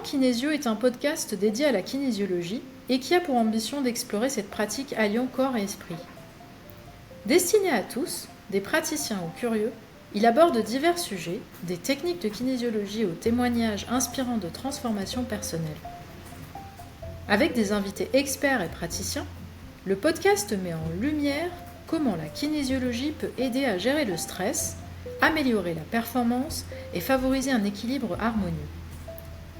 Kinésio est un podcast dédié à la kinésiologie et qui a pour ambition d'explorer cette pratique alliant corps et esprit. Destiné à tous, des praticiens ou curieux, il aborde divers sujets, des techniques de kinésiologie aux témoignages inspirants de transformation personnelle. Avec des invités experts et praticiens, le podcast met en lumière comment la kinésiologie peut aider à gérer le stress, améliorer la performance et favoriser un équilibre harmonieux.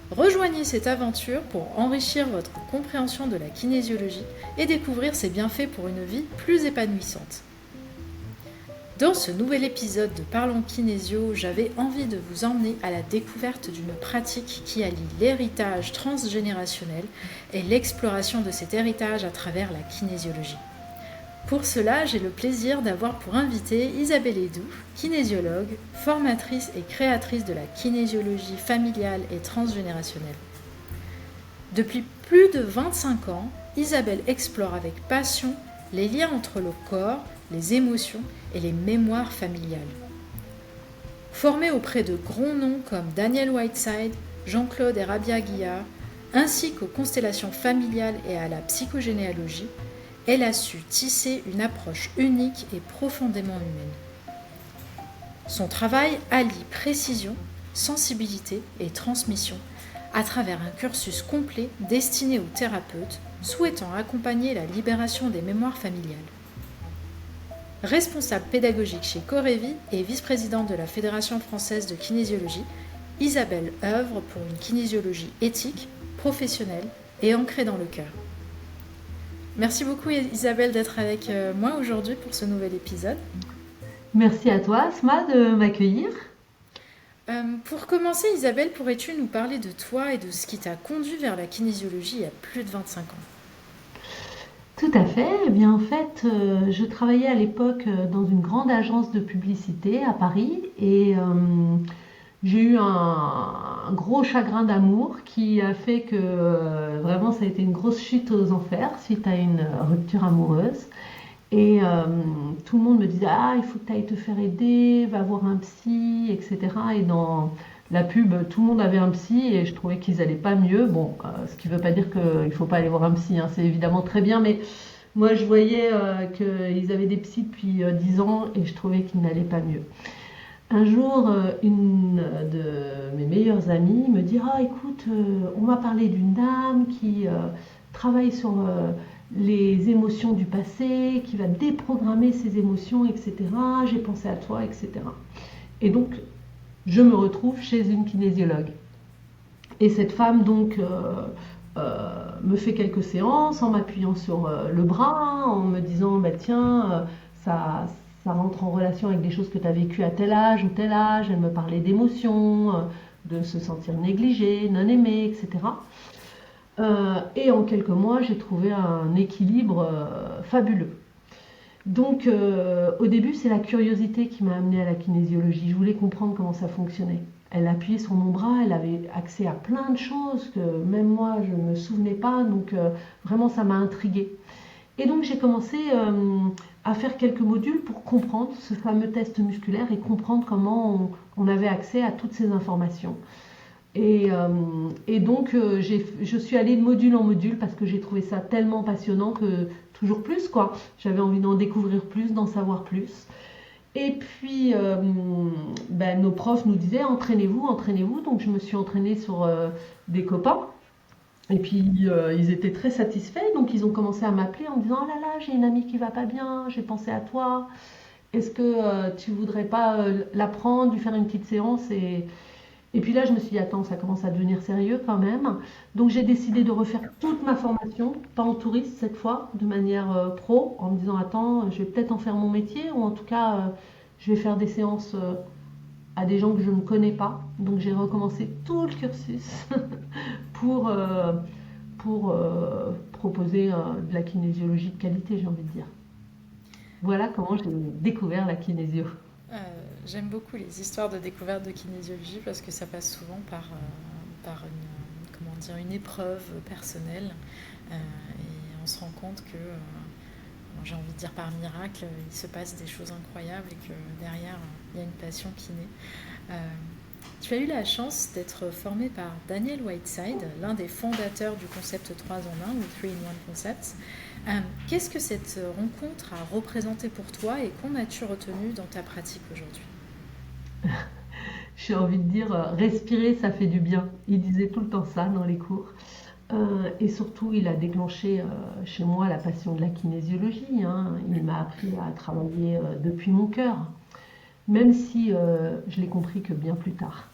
Rejoignez cette aventure pour enrichir votre compréhension de la kinésiologie et découvrir ses bienfaits pour une vie plus épanouissante. Dans ce nouvel épisode de Parlons Kinésio, j'avais envie de vous emmener à la découverte d'une pratique qui allie l'héritage transgénérationnel et l'exploration de cet héritage à travers la kinésiologie. Pour cela, j'ai le plaisir d'avoir pour invitée Isabelle Hédou, kinésiologue, formatrice et créatrice de la kinésiologie familiale et transgénérationnelle. Depuis plus de 25 ans, Isabelle explore avec passion les liens entre le corps, les émotions et les mémoires familiales. Formée auprès de grands noms comme Daniel Whiteside, Jean-Claude et Rabia Guillard, ainsi qu'aux constellations familiales et à la psychogénéalogie, elle a su tisser une approche unique et profondément humaine. Son travail allie précision, sensibilité et transmission à travers un cursus complet destiné aux thérapeutes souhaitant accompagner la libération des mémoires familiales. Responsable pédagogique chez Corevi et vice-présidente de la Fédération française de kinésiologie, Isabelle œuvre pour une kinésiologie éthique, professionnelle et ancrée dans le cœur. Merci beaucoup Isabelle d'être avec moi aujourd'hui pour ce nouvel épisode. Merci à toi Asma de m'accueillir. Pour commencer Isabelle, pourrais-tu nous parler de toi et de ce qui t'a conduit vers la kinésiologie il y a plus de 25 ans ? Tout à fait. Eh bien, en fait, je travaillais à l'époque dans une grande agence de publicité à Paris et j'ai eu un gros chagrin d'amour qui a fait que vraiment ça a été une grosse chute aux enfers suite à une rupture amoureuse. Et tout le monde me disait ah il faut que tu ailles te faire aider, va voir un psy, etc. Et dans la pub, tout le monde avait un psy et je trouvais qu'ils allaient pas mieux. Bon, ce qui veut pas dire qu'il faut pas aller voir un psy, hein, c'est évidemment très bien, mais moi je voyais qu'ils avaient des psys depuis 10 ans et je trouvais qu'ils n'allaient pas mieux. Un jour, une de mes meilleures amies me dit ah écoute, on m'a parlé d'une dame qui travaille sur les émotions du passé, qui va déprogrammer ses émotions, etc. J'ai pensé à toi, etc. Et donc, je me retrouve chez une kinésiologue. Et cette femme, donc, me fait quelques séances en m'appuyant sur le bras, en me disant, bah, tiens, ça rentre en relation avec des choses que tu as vécues à tel âge ou tel âge. Elle me parlait d'émotions, de se sentir négligée, non aimée, etc. Et en quelques mois, j'ai trouvé un équilibre fabuleux. Donc, au début, c'est la curiosité qui m'a amenée à la kinésiologie. Je voulais comprendre comment ça fonctionnait. Elle appuyait sur mon bras, elle avait accès à plein de choses que même moi, je ne me souvenais pas. Donc, vraiment, ça m'a intriguée. Et donc, j'ai commencé à faire quelques modules pour comprendre ce fameux test musculaire et comprendre comment on avait accès à toutes ces informations. Et donc, je suis allée de module en module parce que j'ai trouvé ça tellement passionnant que toujours plus, quoi. J'avais envie d'en découvrir plus, d'en savoir plus. Et puis, nos profs nous disaient entraînez-vous, entraînez-vous. Donc, je me suis entraînée sur des copains. Et puis, ils étaient très satisfaits. Donc, ils ont commencé à m'appeler en me disant oh là là, j'ai une amie qui va pas bien, j'ai pensé à toi. Est-ce que tu voudrais pas la prendre, lui faire une petite séance et puis là, je me suis dit, attends, ça commence à devenir sérieux quand même. Donc j'ai décidé de refaire toute ma formation, pas en touriste cette fois, de manière pro, en me disant, attends, je vais peut-être en faire mon métier, ou en tout cas, je vais faire des séances à des gens que je ne connais pas. Donc j'ai recommencé tout le cursus pour proposer de la kinésiologie de qualité, j'ai envie de dire. Voilà comment j'ai découvert la kinésio. J'aime beaucoup les histoires de découverte de kinésiologie parce que ça passe souvent par une épreuve personnelle et on se rend compte que, j'ai envie de dire par miracle, il se passe des choses incroyables et que derrière, il y a une passion qui naît. Tu as eu la chance d'être formé par Daniel Whiteside, l'un des fondateurs du concept 3 en 1 ou 3 in 1 Concepts. Qu'est-ce que cette rencontre a représenté pour toi et qu'en as-tu retenu dans ta pratique aujourd'hui? J'ai envie de dire, respirer, ça fait du bien. Il disait tout le temps ça dans les cours. Et surtout, il a déclenché chez moi la passion de la kinésiologie, hein. Il m'a appris à travailler depuis mon cœur, même si je l'ai compris que bien plus tard.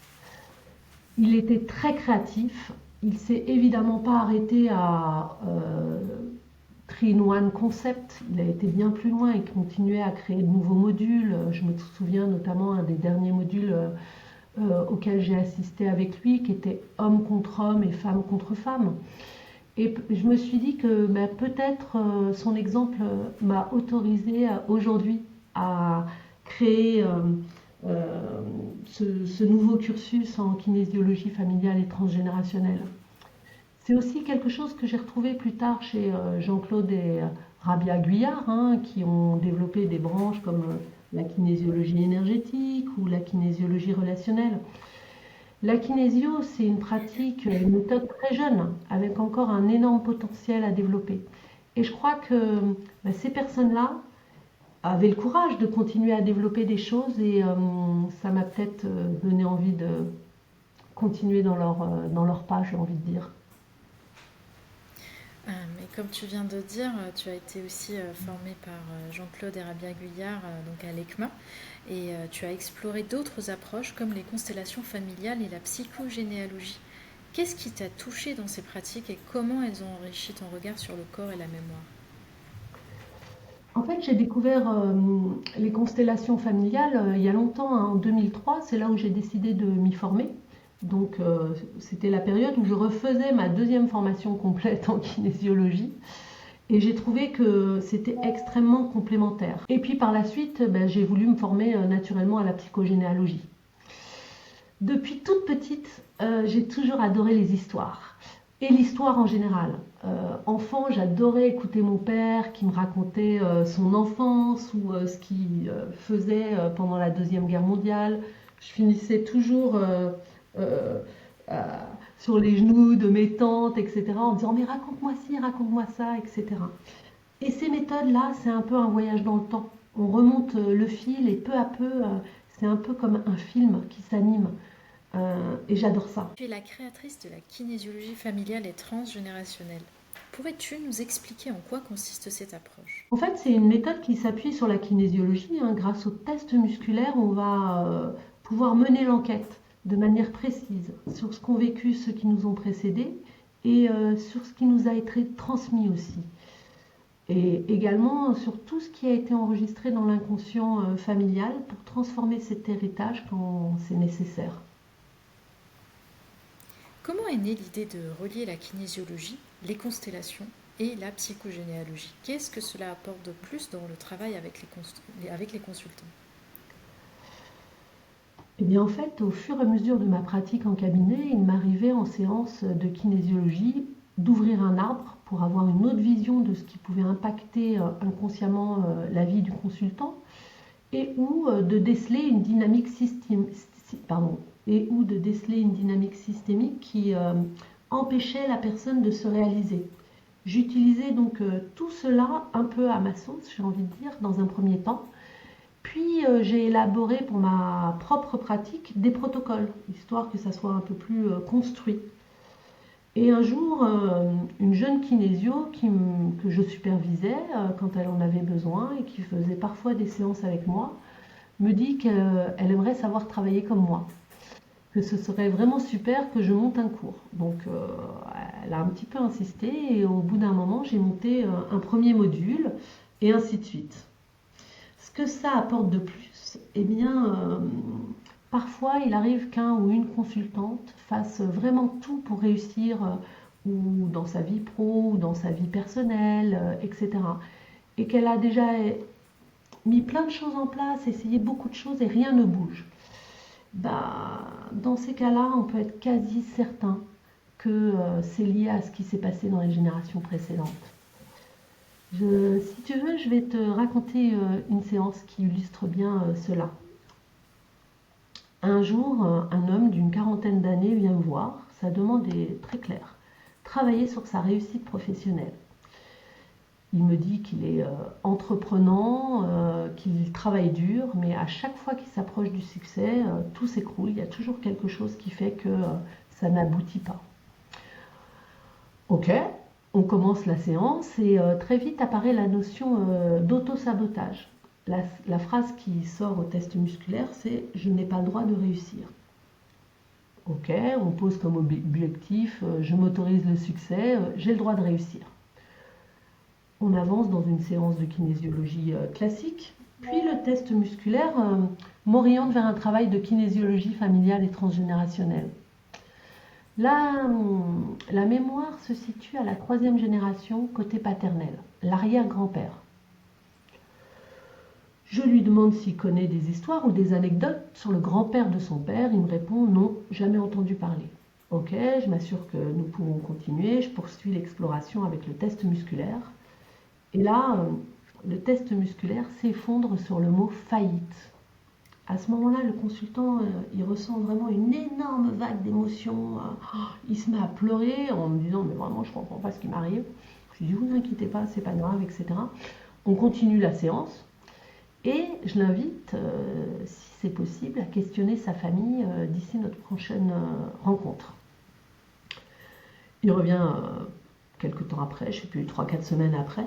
Il était très créatif. Il s'est évidemment pas arrêté à 3-in-1 concept. Il a été bien plus loin. Il continuait à créer de nouveaux modules. Je me souviens notamment un des derniers modules auquel j'ai assisté avec lui, qui était homme contre homme et femme contre femme. Et je me suis dit que peut-être son exemple m'a autorisé aujourd'hui à créer ce nouveau cursus en kinésiologie familiale et transgénérationnelle. C'est aussi quelque chose que j'ai retrouvé plus tard chez Jean-Claude et Rabia Guyard, hein, qui ont développé des branches comme la kinésiologie énergétique ou la kinésiologie relationnelle. La kinésio, c'est une pratique, une méthode très jeune, avec encore un énorme potentiel à développer. Et je crois que ces personnes-là avaient le courage de continuer à développer des choses et ça m'a peut-être donné envie de continuer dans leur pas, j'ai envie de dire. Mais comme tu viens de dire, tu as été aussi formé par Jean-Claude et Rabia Guyard donc à l'ECMA et tu as exploré d'autres approches comme les constellations familiales et la psychogénéalogie. Qu'est-ce qui t'a touché dans ces pratiques et comment elles ont enrichi ton regard sur le corps et la mémoire? En fait, j'ai découvert les constellations familiales il y a longtemps, hein, en 2003. C'est là où j'ai décidé de m'y former. Donc, c'était la période où je refaisais ma deuxième formation complète en kinésiologie. Et j'ai trouvé que c'était extrêmement complémentaire. Et puis par la suite, j'ai voulu me former naturellement à la psychogénéalogie. Depuis toute petite, j'ai toujours adoré les histoires. Et l'histoire en général. Enfant, j'adorais écouter mon père qui me racontait son enfance ou ce qu'il faisait pendant la Deuxième Guerre mondiale. Je finissais toujours euh, euh, sur les genoux de mes tantes, etc., en disant mais raconte-moi ci, raconte-moi ça, etc. Et ces méthodes-là, c'est un peu un voyage dans le temps. On remonte le fil et peu à peu, c'est un peu comme un film qui s'anime. Et j'adore ça. Tu es la créatrice de la kinésiologie familiale et transgénérationnelle. Pourrais-tu nous expliquer en quoi consiste cette approche? En fait, c'est une méthode qui s'appuie sur la kinésiologie, hein. Grâce aux tests musculaires, on va pouvoir mener l'enquête de manière précise sur ce qu'ont vécu ceux qui nous ont précédés et sur ce qui nous a été transmis aussi. Et également sur tout ce qui a été enregistré dans l'inconscient familial pour transformer cet héritage quand c'est nécessaire. Comment est née l'idée de relier la kinésiologie, les constellations et la psychogénéalogie? Qu'est-ce que cela apporte de plus dans le travail avec les consultants? Eh bien, en fait, au fur et à mesure de ma pratique en cabinet, il m'arrivait en séance de kinésiologie d'ouvrir un arbre pour avoir une autre vision de ce qui pouvait impacter inconsciemment la vie du consultant et ou de déceler une dynamique systémique qui empêchait la personne de se réaliser. J'utilisais donc tout cela un peu à ma sauce, j'ai envie de dire, dans un premier temps. Puis j'ai élaboré pour ma propre pratique des protocoles, histoire que ça soit un peu plus construit. Et un jour, une jeune kinésio que je supervisais quand elle en avait besoin et qui faisait parfois des séances avec moi, me dit qu'elle aimerait savoir travailler comme moi, que ce serait vraiment super que je monte un cours. Donc elle a un petit peu insisté et au bout d'un moment, j'ai monté un premier module et ainsi de suite. Ce que ça apporte de plus, eh bien, parfois il arrive qu'un ou une consultante fasse vraiment tout pour réussir ou dans sa vie pro ou dans sa vie personnelle, etc. Et qu'elle a déjà mis plein de choses en place, essayé beaucoup de choses et rien ne bouge. Dans ces cas-là, on peut être quasi certain que c'est lié à ce qui s'est passé dans les générations précédentes. Si tu veux, je vais te raconter une séance qui illustre bien cela. Un jour, un homme d'une quarantaine d'années vient me voir. Sa demande est très claire. Travailler sur sa réussite professionnelle. Il me dit qu'il est entreprenant, qu'il travaille dur, mais à chaque fois qu'il s'approche du succès, tout s'écroule. Il y a toujours quelque chose qui fait que ça n'aboutit pas. Ok, on commence la séance et très vite apparaît la notion d'auto-sabotage. La phrase qui sort au test musculaire, c'est « je n'ai pas le droit de réussir ». Ok, on pose comme objectif « je m'autorise le succès, j'ai le droit de réussir ». On avance dans une séance de kinésiologie classique, puis le test musculaire m'oriente vers un travail de kinésiologie familiale et transgénérationnelle. Là, la mémoire se situe à la 3e génération côté paternel, l'arrière-grand-père. Je lui demande s'il connaît des histoires ou des anecdotes sur le grand-père de son père. Il me répond non, jamais entendu parler. Ok, je m'assure que nous pouvons continuer. Je poursuis l'exploration avec le test musculaire. Et là, le test musculaire s'effondre sur le mot faillite. À ce moment-là, le consultant, il ressent vraiment une énorme vague d'émotions. Il se met à pleurer en me disant mais vraiment je ne comprends pas ce qui m'arrive. Je lui dis vous inquiétez pas, c'est pas grave, etc. On continue la séance. Et je l'invite, si c'est possible, à questionner sa famille d'ici notre prochaine rencontre. Il revient quelques temps après, je ne sais plus, 3-4 semaines après.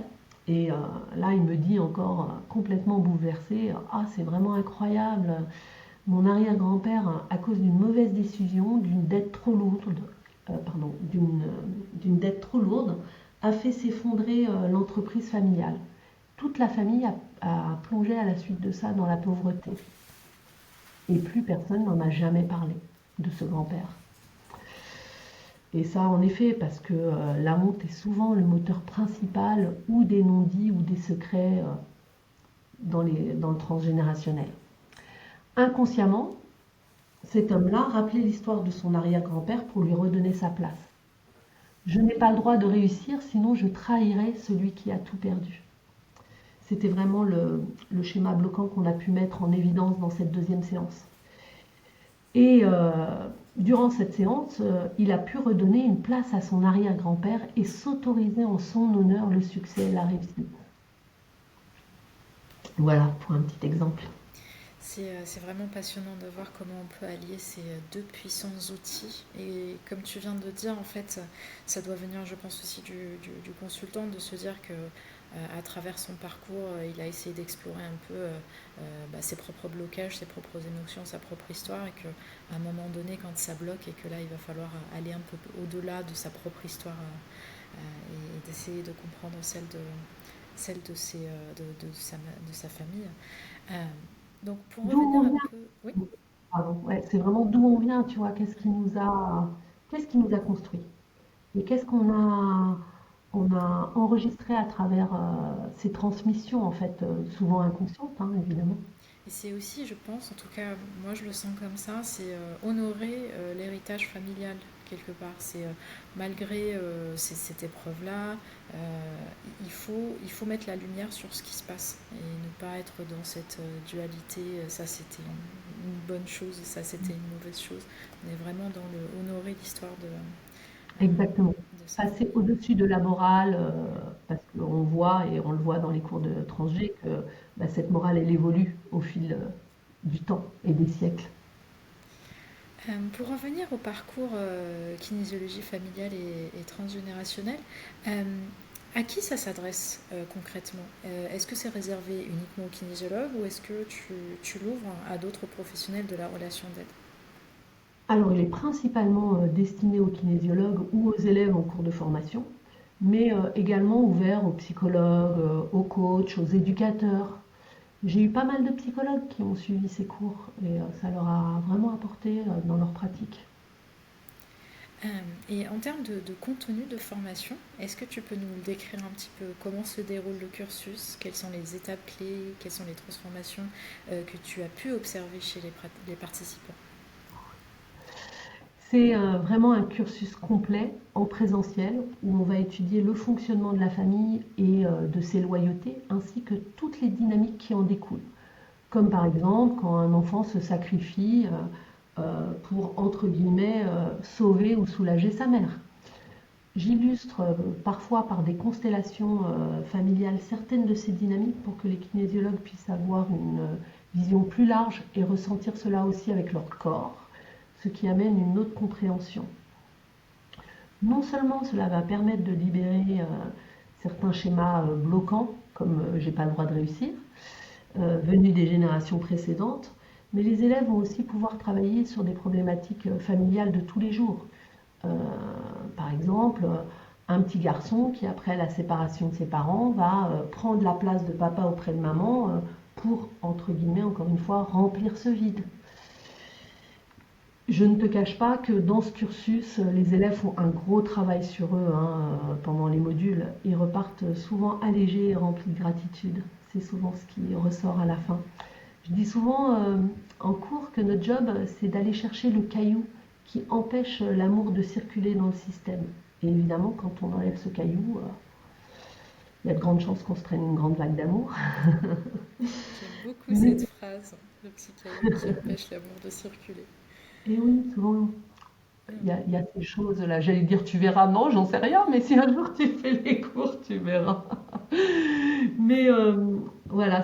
Et là, il me dit encore complètement bouleversé, « Ah, c'est vraiment incroyable, mon arrière-grand-père, à cause d'une mauvaise décision, d'une dette trop lourde, d'une dette trop lourde, a fait s'effondrer l'entreprise familiale. Toute la famille a plongé à la suite de ça dans la pauvreté. Et plus personne n'en a jamais parlé de ce grand-père. » Et ça, en effet, parce que la honte est souvent le moteur principal ou des non-dits ou des secrets dans le transgénérationnel. Inconsciemment, cet homme-là rappelait l'histoire de son arrière-grand-père pour lui redonner sa place. Je n'ai pas le droit de réussir, sinon je trahirai celui qui a tout perdu. C'était vraiment le schéma bloquant qu'on a pu mettre en évidence dans cette 2e séance. Et durant cette séance, il a pu redonner une place à son arrière-grand-père et s'autoriser en son honneur le succès et la réussite. Voilà pour un petit exemple. C'est vraiment passionnant de voir comment on peut allier ces 2 puissants outils. Et comme tu viens de dire, en fait, ça doit venir, je pense, aussi du consultant, de se dire que à travers son parcours, il a essayé d'explorer un peu ses propres blocages, ses propres émotions, sa propre histoire, et qu'à un moment donné, quand ça bloque, et que là, il va falloir aller un peu au-delà de sa propre histoire et d'essayer de comprendre celle de sa famille. Donc pour D'où revenir on un vient. peu, oui, Pardon, ouais, c'est vraiment d'où on vient, tu vois, qu'est-ce qui nous a construit et qu'est-ce qu'on a enregistré à travers ces transmissions, en fait, souvent inconscientes, hein, évidemment. et c'est aussi, je pense, en tout cas, moi je le sens comme ça, c'est honorer l'héritage familial quelque part. C'est malgré cette épreuve-là, il faut mettre la lumière sur ce qui se passe et ne pas être dans cette dualité. Ça c'était une bonne chose, ça c'était une mauvaise chose. On est vraiment dans le honorer l'histoire Exactement. de sa Passer famille. au-dessus de la morale, parce qu'on voit, et on le voit dans les cours de transgé, que cette morale, elle évolue au fil du temps et des siècles. Pour revenir au parcours kinésiologie familiale et transgénérationnelle, euh, à qui ça s'adresse concrètement? Est-ce que c'est réservé uniquement aux kinésiologues ou est-ce que tu l'ouvres à d'autres professionnels de la relation d'aide? Alors, il est principalement destiné aux kinésiologues ou aux élèves en cours de formation, mais également ouvert aux psychologues, aux coachs, aux éducateurs. J'ai eu pas mal de psychologues qui ont suivi ces cours et ça leur a vraiment apporté dans leur pratique. Euh, et en termes de contenu de formation, est-ce que tu peux nous décrire un petit peu comment se déroule le cursus, quelles sont les étapes clés, quelles sont les transformations que tu as pu observer chez les participants? C'est vraiment un cursus complet en présentiel où on va étudier le fonctionnement de la famille et de ses loyautés ainsi que toutes les dynamiques qui en découlent. Comme par exemple quand un enfant se sacrifie pour, entre guillemets, sauver ou soulager sa mère. J'illustre parfois par des constellations familiales certaines de ces dynamiques pour que les kinésiologues puissent avoir une vision plus large et ressentir cela aussi avec leur corps, ce qui amène une autre compréhension. Non seulement cela va permettre de libérer certains schémas bloquants, comme j'ai pas le droit de réussir, venus des générations précédentes, mais les élèves vont aussi pouvoir travailler sur des problématiques familiales de tous les jours. Euh, Par exemple, un petit garçon qui, après la séparation de ses parents, va prendre la place de papa auprès de maman pour, entre guillemets, encore une fois, remplir ce vide. Je ne te cache pas que dans ce cursus, les élèves font un gros travail sur eux pendant les modules. Ils repartent souvent allégés et remplis de gratitude. C'est souvent ce qui ressort à la fin. Je dis souvent en cours que notre job, c'est d'aller chercher le caillou qui empêche l'amour de circuler dans le système. Et évidemment, quand on enlève ce caillou, il y a de grandes chances qu'on se prenne une grande vague d'amour. J'aime beaucoup cette Mais, phrase, le petit caillou qui empêche l'amour de circuler. et oui, souvent, Mm. il y a ces choses-là. J'allais dire tu verras, non, j'en sais rien, mais si un jour tu fais les cours, tu verras. Mais voilà,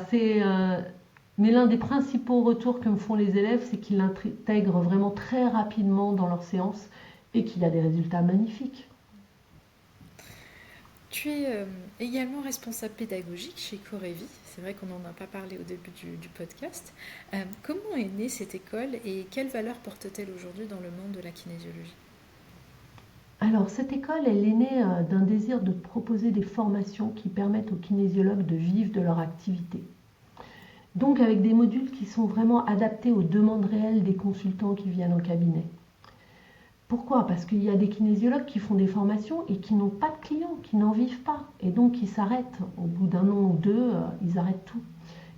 mais l'un des principaux retours que me font les élèves, c'est qu'ils l'intègrent vraiment très rapidement dans leur séance et qu'il y a des résultats magnifiques. Tu es également responsable pédagogique chez Corévi. C'est vrai qu'on n'en a pas parlé au début du podcast. Comment est née cette école et quelle valeur porte-t-elle aujourd'hui dans le monde de la kinésiologie? Alors, cette école, elle est née d'un désir de proposer des formations qui permettent aux kinésiologues de vivre de leur activité. Donc, avec des modules qui sont vraiment adaptés aux demandes réelles des consultants qui viennent en cabinet. Pourquoi? Parce qu'il y a des kinésiologues qui font des formations et qui n'ont pas de clients, qui n'en vivent pas. Et donc, ils s'arrêtent. Au bout d'un an ou deux, ils arrêtent tout.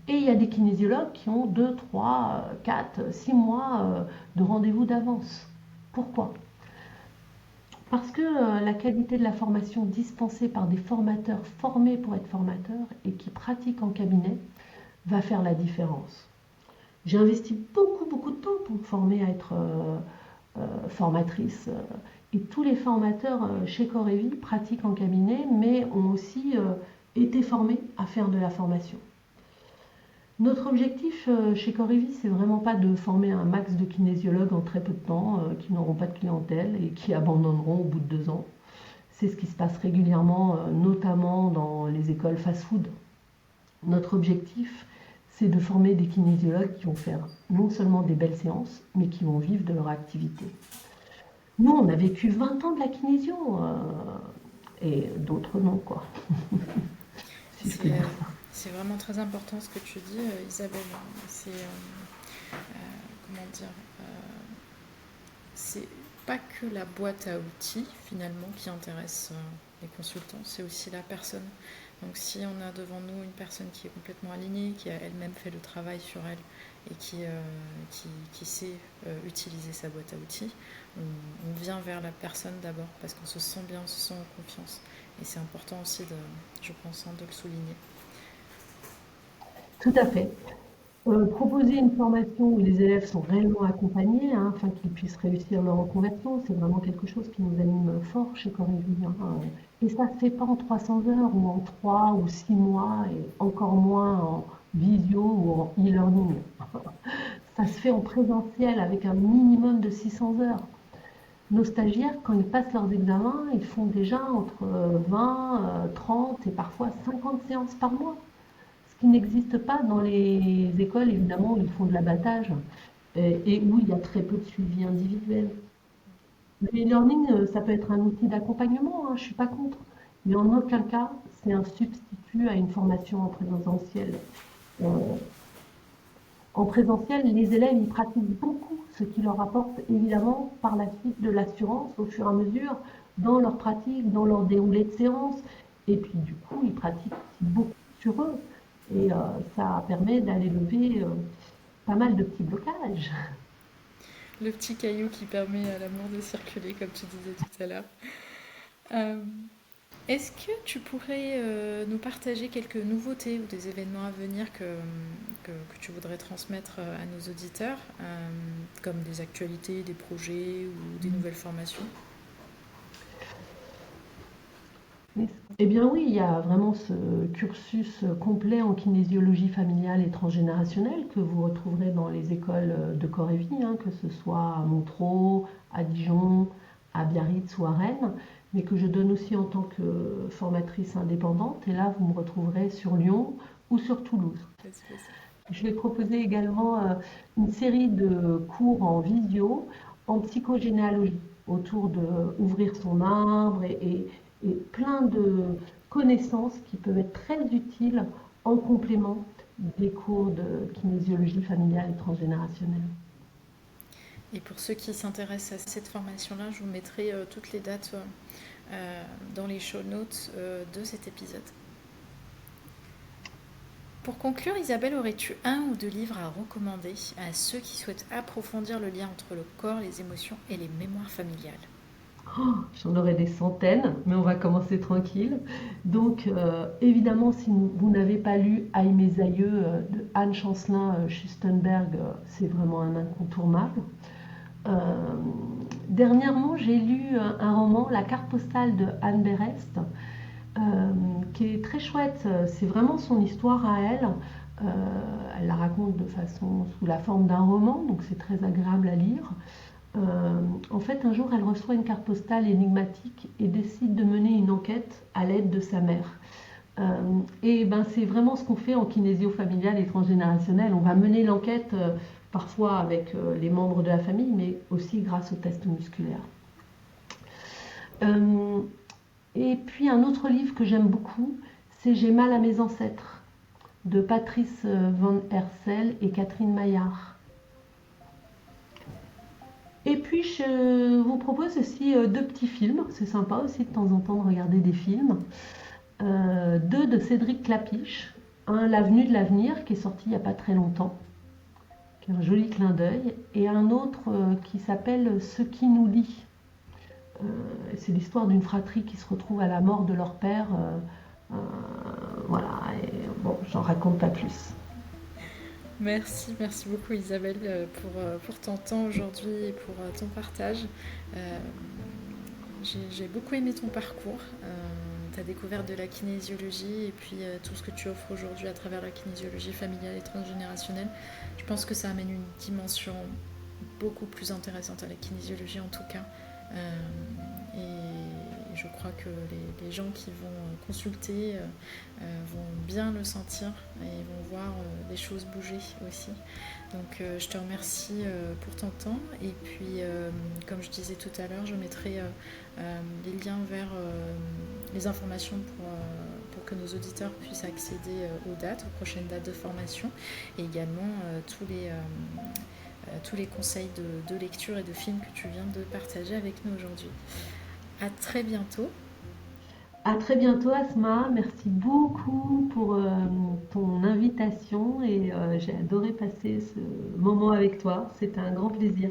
Et il y a des kinésiologues qui ont 2, 3, 4, 6 mois de rendez-vous d'avance. Pourquoi? Parce que la qualité de la formation dispensée par des formateurs formés pour être formateurs et qui pratiquent en cabinet va faire la différence. J'ai investi beaucoup, beaucoup de temps pour me former à être formatrice. Et tous les formateurs chez Corévi pratiquent en cabinet, mais ont aussi été formés à faire de la formation. Notre objectif chez Corévi, c'est vraiment pas de former un max de kinésiologues en très peu de temps, qui n'auront pas de clientèle et qui abandonneront au bout de 2 ans. C'est ce qui se passe régulièrement, notamment dans les écoles fast-food. Notre objectif, c'est de former des kinésiologues qui vont faire non seulement des belles séances, mais qui vont vivre de leur activité. Nous, on a vécu 20 ans de la kinésio, et d'autres non, quoi, si je peux C'est dire euh, ça. c'est vraiment très important ce que tu dis, Isabelle. C'est comment dire c'est pas que la boîte à outils finalement qui intéresse les consultants, c'est aussi la personne. Donc si on a devant nous une personne qui est complètement alignée, qui a elle-même fait le travail sur elle et qui sait utiliser sa boîte à outils, on vient vers la personne d'abord parce qu'on se sent bien, on se sent en confiance. Et c'est important aussi, je pense, de le souligner. Tout à fait. Proposer une formation où les élèves sont réellement accompagnés, hein, afin qu'ils puissent réussir leur reconversion, c'est vraiment quelque chose qui nous anime fort chez Corévi, hein. Et ça ne se fait pas en 300 heures ou en 3 ou 6 mois, et encore moins en visio ou en e-learning. Ça se fait en présentiel avec un minimum de 600 heures. Nos stagiaires, quand ils passent leurs examens, ils font déjà entre 20, 30 et parfois 50 séances par mois. Ce qui n'existe pas dans les écoles, évidemment, où ils font de l'abattage et où il y a très peu de suivi individuel. Le e-learning, ça peut être un outil d'accompagnement, hein, je ne suis pas contre. Mais en aucun cas, c'est un substitut à une formation en présentiel. Euh, En présentiel, les élèves ils pratiquent beaucoup, ce qui leur apporte évidemment par la suite de l'assurance au fur et à mesure dans leur pratique, dans leur déroulé de séance. Et puis du coup, ils pratiquent aussi beaucoup sur eux. Et ça permet d'aller lever pas mal de petits blocages. Le petit caillou qui permet à l'amour de circuler, comme tu disais tout à l'heure. Euh, Est-ce que tu pourrais nous partager quelques nouveautés ou des événements à venir que tu voudrais transmettre à nos auditeurs, comme des actualités, des projets ou des nouvelles formations? Eh bien oui, il y a vraiment ce cursus complet en kinésiologie familiale et transgénérationnelle que vous retrouverez dans les écoles de corps et vie, hein, que ce soit à Montereau, à Dijon, à Biarritz ou à Rennes, mais que je donne aussi en tant que formatrice indépendante. Et là, vous me retrouverez sur Lyon ou sur Toulouse. Je vais proposer également une série de cours en visio en psychogénéalogie autour de ouvrir son arbre et plein de connaissances qui peuvent être très utiles en complément des cours de kinésiologie familiale et transgénérationnelle. Et pour ceux qui s'intéressent à cette formation-là, je vous mettrai toutes les dates dans les show notes de cet épisode. Pour conclure, Isabelle, aurais-tu un ou deux livres à recommander à ceux qui souhaitent approfondir le lien entre le corps, les émotions et les mémoires familiales? Oh, j'en aurai des centaines, mais on va commencer tranquille. Donc, évidemment, si vous n'avez pas lu Aïe mes aïeux de Anne Chancelin Schustenberg, c'est vraiment un incontournable. Euh, Dernièrement, j'ai lu un roman, La carte postale de Anne Berest, euh, qui est très chouette. C'est vraiment son histoire à elle. Euh, Elle la raconte de façon sous la forme d'un roman, donc c'est très agréable à lire. En fait, un jour, elle reçoit une carte postale énigmatique et décide de mener une enquête à l'aide de sa mère. Et ben, c'est vraiment ce qu'on fait en kinésio familiale et transgénérationnelle. On va mener l'enquête parfois avec les membres de la famille, mais aussi grâce aux tests musculaires. Euh, et puis un autre livre que j'aime beaucoup, c'est J'ai mal à mes ancêtres de Patrice Van Hersel et Catherine Maillard. Et puis je vous propose aussi deux petits films. C'est sympa aussi de temps en temps de regarder des films. Deux de Cédric Clapiche. Un, L'Avenue de l'avenir, qui est sorti il n'y a pas très longtemps, qui est un joli clin d'œil. Et un autre qui s'appelle Ce qui nous lie. Euh, c'est l'histoire d'une fratrie qui se retrouve à la mort de leur père. Euh, voilà, et bon, j'en raconte pas plus. Merci beaucoup Isabelle pour ton temps aujourd'hui et pour ton partage. Euh, j'ai beaucoup aimé ton parcours, ta découverte de la kinésiologie et puis tout ce que tu offres aujourd'hui à travers la kinésiologie familiale et transgénérationnelle. Je pense que ça amène une dimension beaucoup plus intéressante à la kinésiologie en tout cas. Et je crois que les gens qui vont consulter vont bien le sentir et vont voir des choses bouger aussi. Donc je te remercie pour ton temps et puis comme je disais tout à l'heure, je mettrai les liens vers les informations pour que nos auditeurs puissent accéder aux dates, aux prochaines dates de formation et également tous les conseils de lecture et de films que tu viens de partager avec nous aujourd'hui. À très bientôt. À très bientôt, Asma. Merci beaucoup pour ton invitation et j'ai adoré passer ce moment avec toi. C'était un grand plaisir.